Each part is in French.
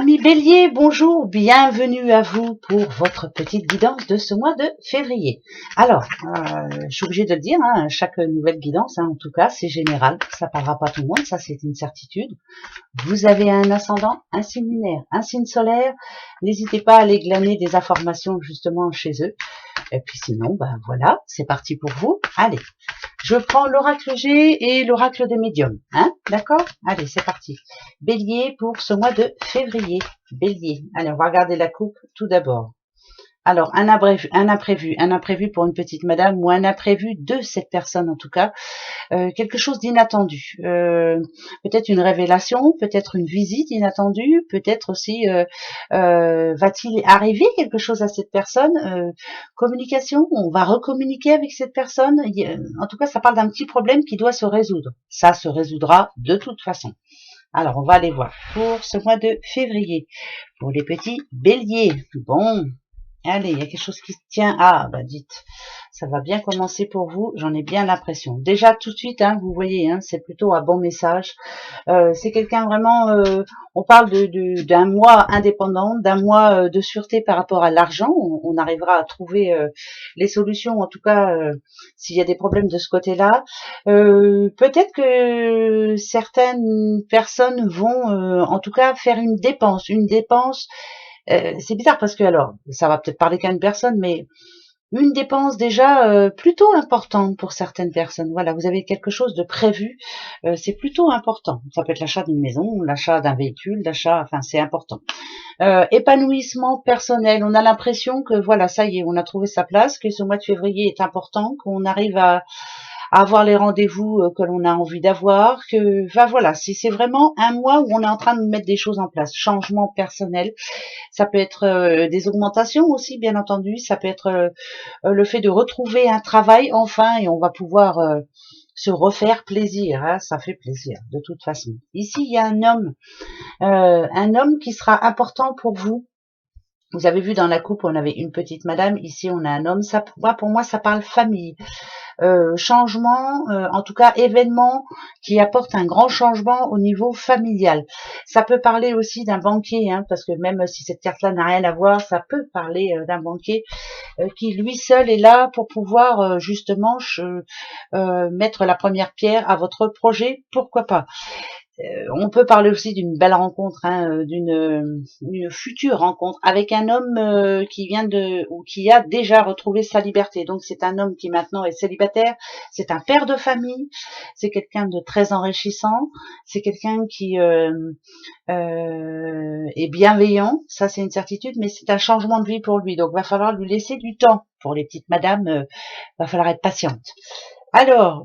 Amis Bélier, bonjour, bienvenue à vous pour votre petite guidance de ce mois de février. Alors, je suis obligée de le dire, hein, chaque nouvelle guidance, en tout cas, c'est général, ça parlera pas à tout le monde, ça c'est une certitude. Vous avez un ascendant, un signe lunaire, un signe solaire, n'hésitez pas à aller glaner des informations justement chez eux. Et puis sinon, voilà, c'est parti pour vous. Allez, je prends l'oracle G et l'oracle des médiums. D'accord? Allez, c'est parti. Bélier pour ce mois de février. Bélier. Allez, on va regarder la coupe tout d'abord. Alors, un imprévu pour une petite madame ou un imprévu de cette personne en tout cas, quelque chose d'inattendu, peut-être une révélation, peut-être une visite inattendue, peut-être aussi va-t-il arriver quelque chose à cette personne, communication, on va recommuniquer avec cette personne, en tout cas ça parle d'un petit problème qui doit se résoudre, ça se résoudra de toute façon. Alors on va aller voir pour ce mois de février, pour les petits béliers. Bon, allez, il y a quelque chose qui se tient. Ah, dites, ça va bien commencer pour vous, j'en ai bien l'impression. Déjà, tout de suite, vous voyez, c'est plutôt un bon message. C'est quelqu'un vraiment, on parle d'un mois indépendant, d'un mois de sûreté par rapport à l'argent. On arrivera à trouver les solutions, en tout cas, s'il y a des problèmes de ce côté-là. Peut-être que certaines personnes vont, en tout cas, faire une dépense. C'est bizarre parce que alors, ça va peut-être parler qu'à une personne, mais une dépense déjà plutôt importante pour certaines personnes. Voilà, vous avez quelque chose de prévu, c'est plutôt important. Ça peut être l'achat d'une maison, l'achat d'un véhicule, enfin c'est important. Épanouissement personnel, on a l'impression que voilà, ça y est, on a trouvé sa place, que ce mois de février est important, qu'on arrive à avoir les rendez-vous que l'on a envie d'avoir, voilà, c'est vraiment un mois où on est en train de mettre des choses en place, changement personnel. Ça peut être des augmentations aussi, bien entendu. Ça peut être le fait de retrouver un travail enfin, et on va pouvoir se refaire plaisir. Ça fait plaisir de toute façon. Ici, il y a un homme qui sera important pour vous. Vous avez vu dans la coupe, on avait une petite madame. Ici, on a un homme. Ça, pour moi, ça parle famille. Changement, en tout cas événement qui apporte un grand changement au niveau familial. Ça peut parler aussi d'un banquier, parce que même si cette carte-là n'a rien à voir, ça peut parler d'un banquier qui lui seul est là pour pouvoir justement mettre la première pierre à votre projet, pourquoi pas. On peut parler aussi d'une belle rencontre, d'une future rencontre avec un homme qui vient ou qui a déjà retrouvé sa liberté. Donc c'est un homme qui maintenant est célibataire, c'est un père de famille, c'est quelqu'un de très enrichissant, c'est quelqu'un qui est bienveillant, ça c'est une certitude, mais c'est un changement de vie pour lui. Donc va falloir lui laisser du temps. Pour les petites madames, va falloir être patiente. Alors,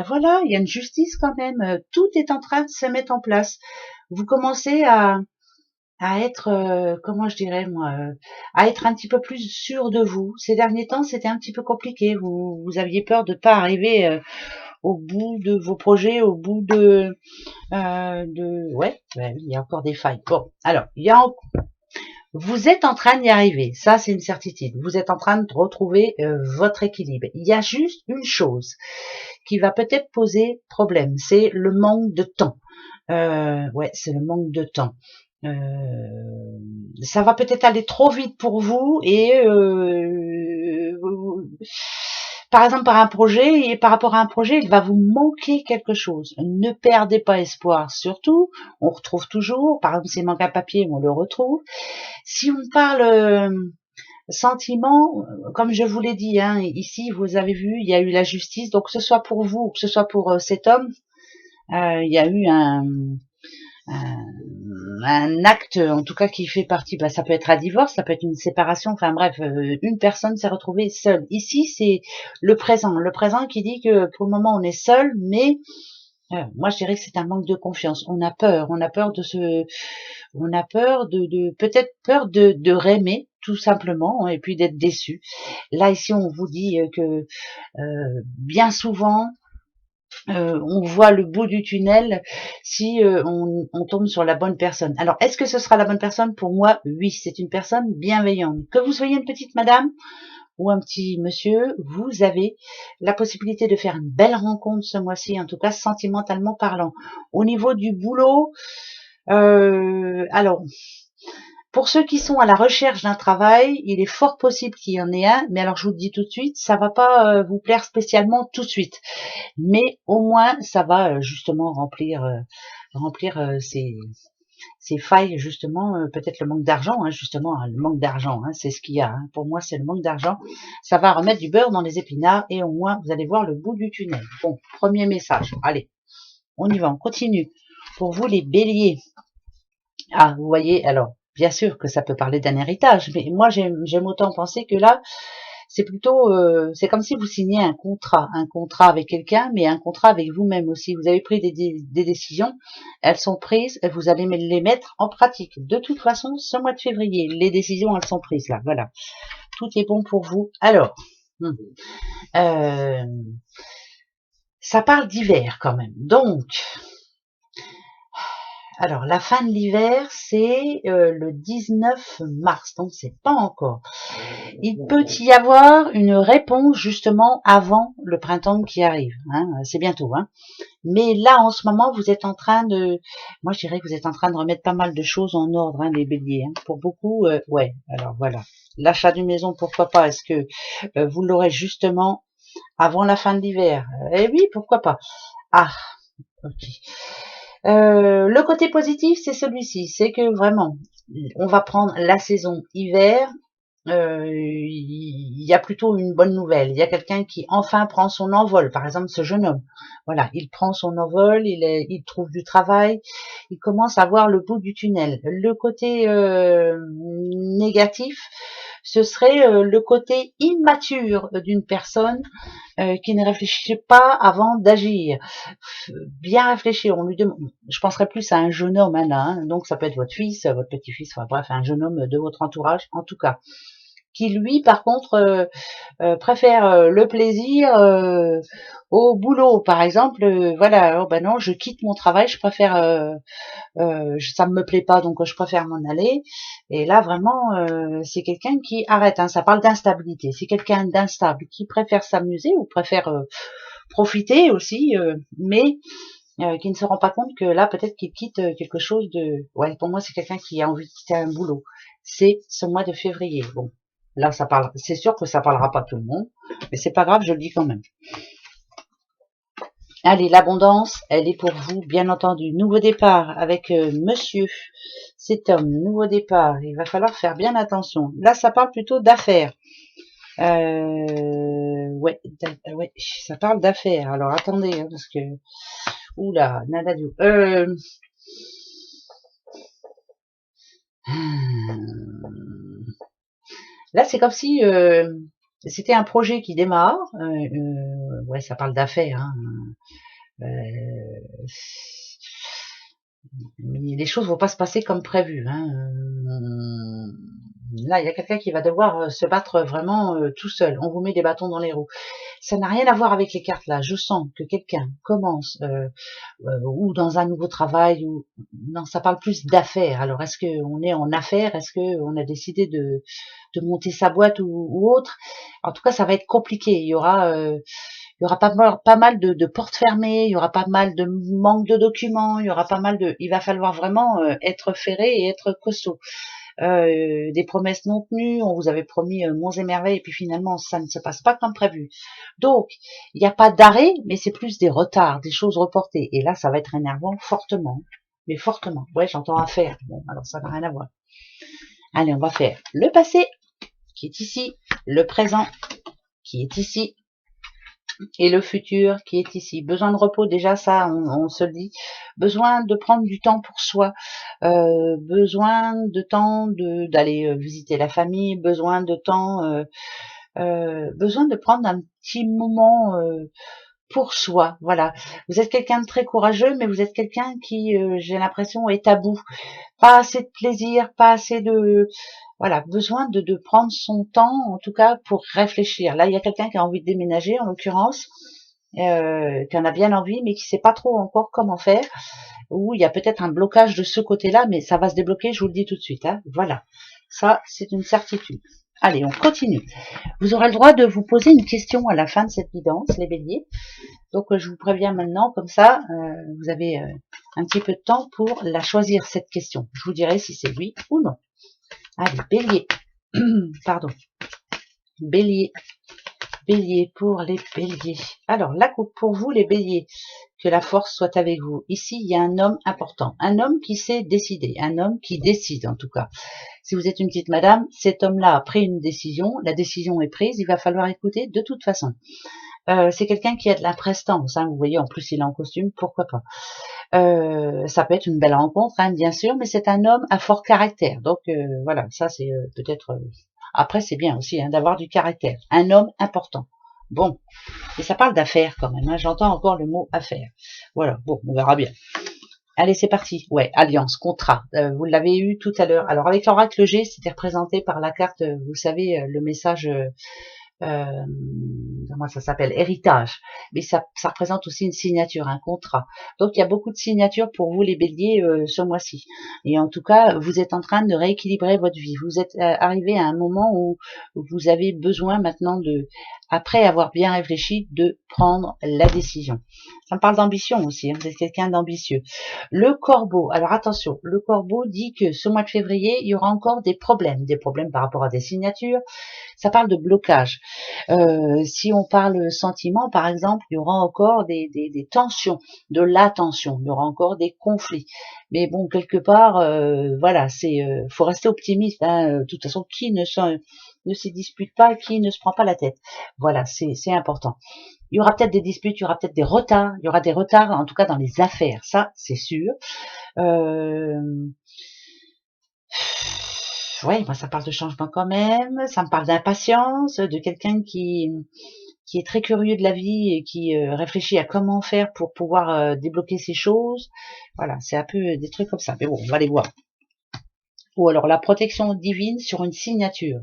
voilà, il y a une justice quand même. Tout est en train de se mettre en place. Vous commencez à être, comment je dirais moi, à être un petit peu plus sûr de vous. Ces derniers temps, c'était un petit peu compliqué. Vous aviez peur de ne pas arriver au bout de vos projets, au bout ouais, oui, il y a encore des failles. Bon, alors, vous êtes en train d'y arriver, ça c'est une certitude. Vous êtes en train de retrouver votre équilibre. Il y a juste une chose qui va peut-être poser problème, c'est le manque de temps. Ouais, c'est le manque de temps. Ça va peut-être aller trop vite pour vous et par exemple par rapport à un projet, il va vous manquer quelque chose. Ne perdez pas espoir, surtout, on retrouve toujours, par exemple s'il manque un papier, on le retrouve. Si on parle sentiment, comme je vous l'ai dit, ici vous avez vu, il y a eu la justice, donc que ce soit pour vous ou que ce soit pour cet homme, il y a eu un acte, en tout cas qui fait partie, ça peut être un divorce, ça peut être une séparation, enfin bref, une personne s'est retrouvée seule. Ici c'est le présent qui dit que pour le moment on est seul, mais moi je dirais que c'est un manque de confiance. On a peur peut-être peur de raimer tout simplement, et puis d'être déçu. Là ici on vous dit que bien souvent on voit le bout du tunnel si on tombe sur la bonne personne. Alors est-ce que ce sera la bonne personne? Pour moi oui, c'est une personne bienveillante. Que vous soyez une petite madame ou un petit monsieur, vous avez la possibilité de faire une belle rencontre ce mois-ci, en tout cas sentimentalement parlant. Au niveau du boulot, alors Pour ceux qui sont à la recherche d'un travail, il est fort possible qu'il y en ait un, mais alors je vous le dis tout de suite, ça va pas vous plaire spécialement tout de suite. Mais au moins, ça va justement remplir ces failles, justement, peut-être le manque d'argent, hein, justement, hein, le manque d'argent, hein, c'est ce qu'il y a. Hein. Pour moi, c'est le manque d'argent. Ça va remettre du beurre dans les épinards et au moins, vous allez voir le bout du tunnel. Bon, premier message. Allez, on y va, on continue. Pour vous, les béliers. Ah, vous voyez, alors, bien sûr que ça peut parler d'un héritage, mais moi, j'aime autant penser que là, c'est plutôt, c'est comme si vous signiez un contrat avec quelqu'un, mais un contrat avec vous-même aussi. Vous avez pris des décisions, elles sont prises, et vous allez les mettre en pratique. De toute façon, ce mois de février, les décisions, elles sont prises là, voilà. Tout est bon pour vous. Alors, ça parle d'hiver quand même. Donc, alors, la fin de l'hiver, c'est le 19 mars, donc c'est pas encore. Il peut y avoir une réponse justement avant le printemps qui arrive. Hein, c'est bientôt. Hein. Mais là, en ce moment, vous êtes en train de... Moi, je dirais que vous êtes en train de remettre pas mal de choses en ordre, hein, les béliers. Hein. Pour beaucoup, ouais. Alors, voilà. L'achat d'une maison, pourquoi pas? Est-ce que vous l'aurez justement avant la fin de l'hiver? Eh oui, pourquoi pas? Ah, ok. Le côté positif, c'est celui-ci, c'est que vraiment, on va prendre la saison hiver, il y a plutôt une bonne nouvelle. Il y a quelqu'un qui enfin prend son envol, par exemple ce jeune homme. Voilà, il prend son envol, il trouve du travail, il commence à voir le bout du tunnel. Le côté négatif, ce serait le côté immature d'une personne qui ne réfléchit pas avant d'agir. Bien réfléchir, on lui demande, je penserais plus à un jeune homme, hein, là, hein, donc ça peut être votre fils, votre petit-fils, enfin bref, un jeune homme de votre entourage, en tout cas, qui lui, par contre, préfère le plaisir au boulot, par exemple, voilà, oh, ben non, je quitte mon travail, je préfère, ça me plaît pas, donc je préfère m'en aller, et là, vraiment, c'est quelqu'un qui arrête, hein, ça parle d'instabilité, c'est quelqu'un d'instable, qui préfère s'amuser, ou préfère profiter aussi, mais qui ne se rend pas compte que là, peut-être qu'il quitte quelque chose de... Ouais, pour moi, c'est quelqu'un qui a envie de quitter un boulot. C'est ce mois de février. Bon, là, ça parle. C'est sûr que ça parlera pas tout le monde, mais c'est pas grave, je le dis quand même. Allez, l'abondance, elle est pour vous, bien entendu. Nouveau départ avec monsieur, cet homme, nouveau départ. Il va falloir faire bien attention. Là, ça parle plutôt d'affaires. Ouais, ouais, ça parle d'affaires. Alors, attendez, hein, parce que... Oula, nada du... Là, c'est comme si c'était un projet qui démarre. Ouais, ça parle d'affaires. Hein. Mais les choses vont pas se passer comme prévu. Hein. Là, il y a quelqu'un qui va devoir se battre vraiment tout seul. On vous met des bâtons dans les roues. Ça n'a rien à voir avec les cartes là. Je sens que quelqu'un commence ou dans un nouveau travail. Ou non, ça parle plus d'affaires. Alors, est-ce qu'on est en affaires? Est-ce qu'on a décidé de monter sa boîte ou autre? En tout cas, ça va être compliqué. Il y aura pas mal de portes fermées, il y aura pas mal de manque de documents, il y aura pas mal de... Il va falloir vraiment être ferré et être costaud. Des promesses non tenues, on vous avait promis monts et merveilles, et puis finalement, ça ne se passe pas comme prévu. Donc, il n'y a pas d'arrêt, mais c'est plus des retards, des choses reportées. Et là, ça va être énervant fortement. Mais fortement. Ouais, j'entends affaire. Bon, alors ça n'a rien à voir. Allez, on va faire le passé, qui est ici, le présent, qui est ici, et le futur qui est ici. Besoin de repos, déjà ça, on se le dit. Besoin de prendre du temps pour soi. Besoin de temps d'aller visiter la famille. Besoin de temps, besoin de prendre un petit moment pour soi. Voilà. Vous êtes quelqu'un de très courageux, mais vous êtes quelqu'un qui, j'ai l'impression, est à bout. Pas assez de plaisir, pas assez de... Voilà, besoin de prendre son temps, en tout cas, pour réfléchir. Là, il y a quelqu'un qui a envie de déménager, en l'occurrence, qui en a bien envie, mais qui sait pas trop encore comment faire. Ou il y a peut-être un blocage de ce côté-là, mais ça va se débloquer, je vous le dis tout de suite. Hein. Voilà, ça, c'est une certitude. Allez, on continue. Vous aurez le droit de vous poser une question à la fin de cette guidance, les béliers. Donc, je vous préviens maintenant, comme ça, vous avez un petit peu de temps pour la choisir, cette question. Je vous dirai si c'est oui ou non. Allez, bélier. Pardon. Bélier. Bélier pour les béliers. Alors, la coupe pour vous, les béliers. Que la force soit avec vous. Ici, il y a un homme important. Un homme qui sait décider. Un homme qui décide, en tout cas. Si vous êtes une petite madame, cet homme-là a pris une décision. La décision est prise. Il va falloir écouter de toute façon. C'est quelqu'un qui a de la prestance. Hein, vous voyez, en plus, il est en costume. Pourquoi pas. Ça peut être une belle rencontre, hein, bien sûr, mais c'est un homme à fort caractère. Donc, voilà, ça, c'est peut-être... Après, c'est bien aussi hein, d'avoir du caractère. Un homme important. Bon, et ça parle d'affaires quand même. Hein. J'entends encore le mot affaires. Voilà, bon, on verra bien. Allez, c'est parti. Ouais, alliance, contrat. Vous l'avez eu tout à l'heure. Alors, avec l'oracle G, c'était représenté par la carte, vous savez, le message... comment ça s'appelle, héritage, mais ça représente aussi une signature, un contrat. Donc il y a beaucoup de signatures pour vous les béliers ce mois-ci. Et en tout cas, vous êtes en train de rééquilibrer votre vie. Vous êtes arrivé à un moment où vous avez besoin maintenant de, après avoir bien réfléchi, de prendre la décision. Ça me parle d'ambition aussi, hein, vous êtes quelqu'un d'ambitieux. Le corbeau, alors attention, le corbeau dit que ce mois de février, il y aura encore des problèmes par rapport à des signatures. Ça parle de blocage. Si on parle sentiment, par exemple, il y aura encore des tensions, de la tension, il y aura encore des conflits. Mais bon, quelque part, voilà, faut rester optimiste. Hein. De toute façon, qui ne se dispute pas, qui ne se prend pas la tête. Voilà, c'est important. Il y aura peut-être des disputes, il y aura peut-être des retards, il y aura des retards, en tout cas dans les affaires, ça, c'est sûr. Ouais, moi ça parle de changement quand même, ça me parle d'impatience, de quelqu'un qui est très curieux de la vie et qui réfléchit à comment faire pour pouvoir débloquer ces choses. Voilà, c'est un peu des trucs comme ça. Mais bon, on va les voir. Ou alors la protection divine sur une signature.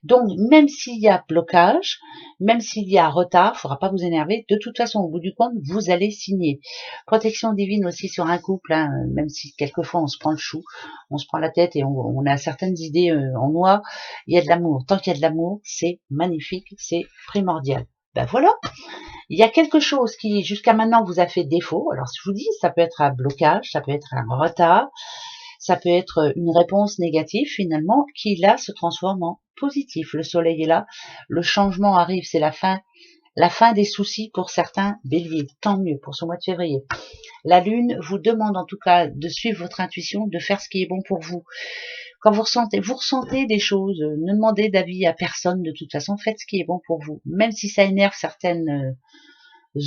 Donc, même s'il y a blocage, même s'il y a retard, il ne faudra pas vous énerver. De toute façon, au bout du compte, vous allez signer. Protection divine aussi sur un couple, hein, même si quelquefois on se prend le chou, on se prend la tête et on a certaines idées en noir. Il y a de l'amour. Tant qu'il y a de l'amour, c'est magnifique, c'est primordial. Ben voilà, il y a quelque chose qui jusqu'à maintenant vous a fait défaut. Alors, je vous dis, ça peut être un blocage, ça peut être un retard, ça peut être une réponse négative finalement qui là se transforme en positif. Le soleil est là, le changement arrive, c'est la fin des soucis pour certains béliers. Tant mieux pour ce mois de février. La lune vous demande en tout cas de suivre votre intuition, de faire ce qui est bon pour vous. Quand vous ressentez des choses, ne demandez d'avis à personne de toute façon, faites ce qui est bon pour vous. Même si ça énerve certaines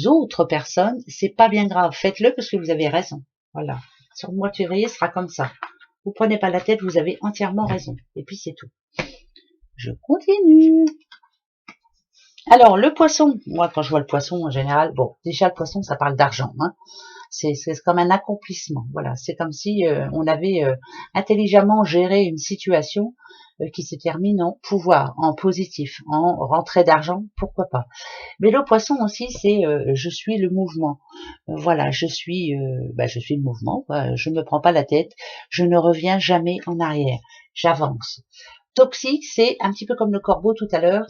autres personnes, c'est pas bien grave, faites-le parce que vous avez raison. Voilà. Sur le mois de février, ce sera comme ça. Vous prenez pas la tête, vous avez entièrement raison. Et puis c'est tout. Je continue. Alors, le poisson, moi quand je vois le poisson en général, bon, déjà le poisson ça parle d'argent, hein. C'est comme un accomplissement, voilà, c'est comme si on avait intelligemment géré une situation qui se termine en pouvoir, en positif, en rentrée d'argent, pourquoi pas. Mais le poisson aussi c'est je suis le mouvement, voilà, je suis le mouvement, je ne me prends pas la tête, je ne reviens jamais en arrière, j'avance. Toxique, c'est un petit peu comme le corbeau tout à l'heure,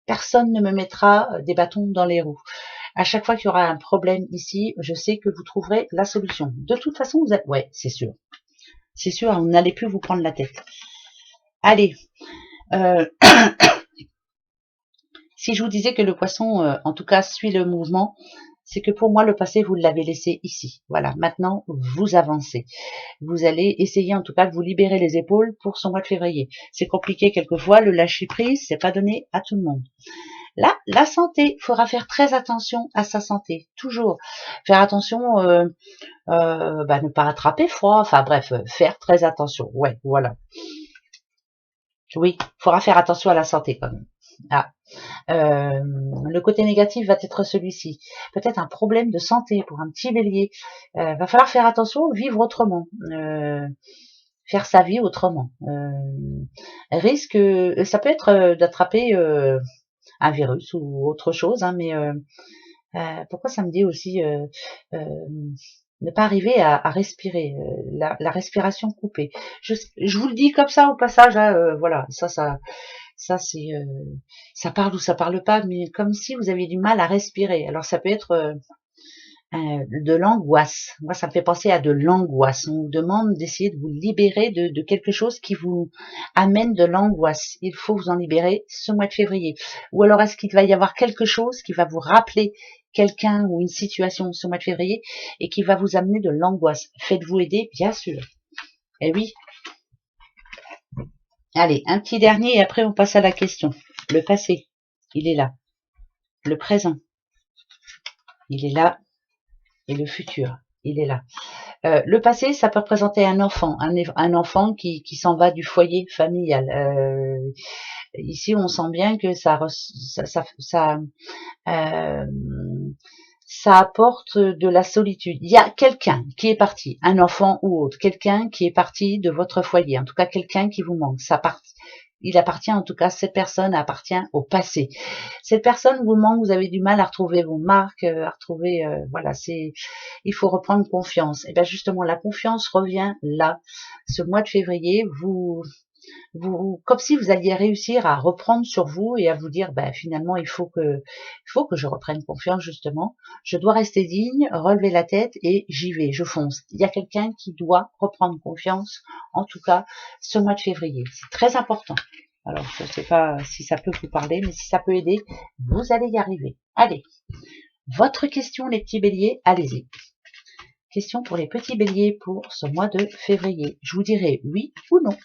personne ne me mettra des bâtons dans les roues. À chaque fois qu'il y aura un problème ici, je sais que vous trouverez la solution. De toute façon, vous êtes... Ouais, c'est sûr. C'est sûr, vous n'allez plus vous prendre la tête. Allez. Si je vous disais que le poisson, en tout cas, suit le mouvement, c'est que pour moi, le passé, vous l'avez laissé ici. Voilà, maintenant, vous avancez. Vous allez essayer, en tout cas, de vous libérer les épaules pour ce mois de février. C'est compliqué quelquefois, le lâcher-prise, c'est pas donné à tout le monde. Là, la santé, il faudra faire très attention à sa santé, toujours. Faire attention, ne pas attraper froid, enfin bref, faire très attention. Ouais, voilà. Oui, il faudra faire attention à la santé quand même. Ah. Le côté négatif va être celui-ci. Peut-être un problème de santé pour un petit bélier. Va falloir faire attention, vivre autrement. Faire sa vie autrement. Risque, ça peut être d'attraper un virus ou autre chose, hein, mais pourquoi ça me dit aussi ne pas arriver à respirer, la respiration coupée. Je vous le dis comme ça au passage, hein, voilà, ça c'est ça parle ou ça parle pas, mais comme si vous aviez du mal à respirer. Alors ça peut être de l'angoisse. Moi, ça me fait penser à de l'angoisse. On vous demande d'essayer de vous libérer de quelque chose qui vous amène de l'angoisse. Il faut vous en libérer ce mois de février. Ou alors, est-ce qu'il va y avoir quelque chose qui va vous rappeler quelqu'un ou une situation ce mois de février et qui va vous amener de l'angoisse? Faites-vous aider, bien sûr. Eh oui. Allez, un petit dernier et après on passe à la question. Le passé, il est là. Le présent, il est là. Et le futur, il est là. Le passé, ça peut représenter un enfant, un enfant qui s'en va du foyer familial. Ici, on sent bien que ça apporte de la solitude. Il y a quelqu'un qui est parti, un enfant ou autre, quelqu'un qui est parti de votre foyer, en tout cas quelqu'un qui vous manque. Il appartient, en tout cas, cette personne appartient au passé. Cette personne vous manque, vous avez du mal à retrouver vos marques, à retrouver, voilà, il faut reprendre confiance. Et bien justement, la confiance revient là, ce mois de février, comme si vous alliez réussir à reprendre sur vous et à vous dire, ben, finalement, il faut que je reprenne confiance, justement. Je dois rester digne, relever la tête et j'y vais, je fonce. Il y a quelqu'un qui doit reprendre confiance, en tout cas, ce mois de février. C'est très important. Alors, je ne sais pas si ça peut vous parler, mais si ça peut aider, vous allez y arriver. Allez, votre question, les petits béliers, allez-y. Question pour les petits béliers pour ce mois de février. Je vous dirai oui ou non.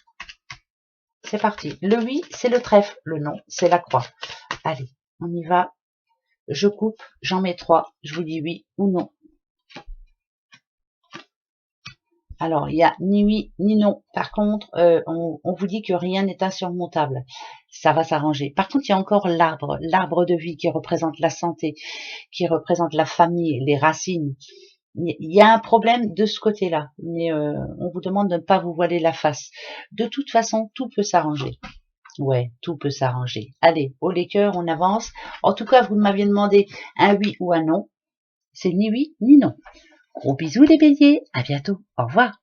C'est parti. Le oui, c'est le trèfle. Le non, c'est la croix. Allez, on y va. Je coupe, j'en mets 3. Je vous dis oui ou non. Alors, il n'y a ni oui ni non. Par contre, on vous dit que rien n'est insurmontable. Ça va s'arranger. Par contre, il y a encore l'arbre de vie qui représente la santé, qui représente la famille, les racines. Il y a un problème de ce côté-là, mais on vous demande de ne pas vous voiler la face. De toute façon, tout peut s'arranger. Ouais, tout peut s'arranger. Allez, haut les cœurs, on avance. En tout cas, vous m'aviez demandé un oui ou un non. C'est ni oui ni non. Gros bisous les béliers, à bientôt, au revoir.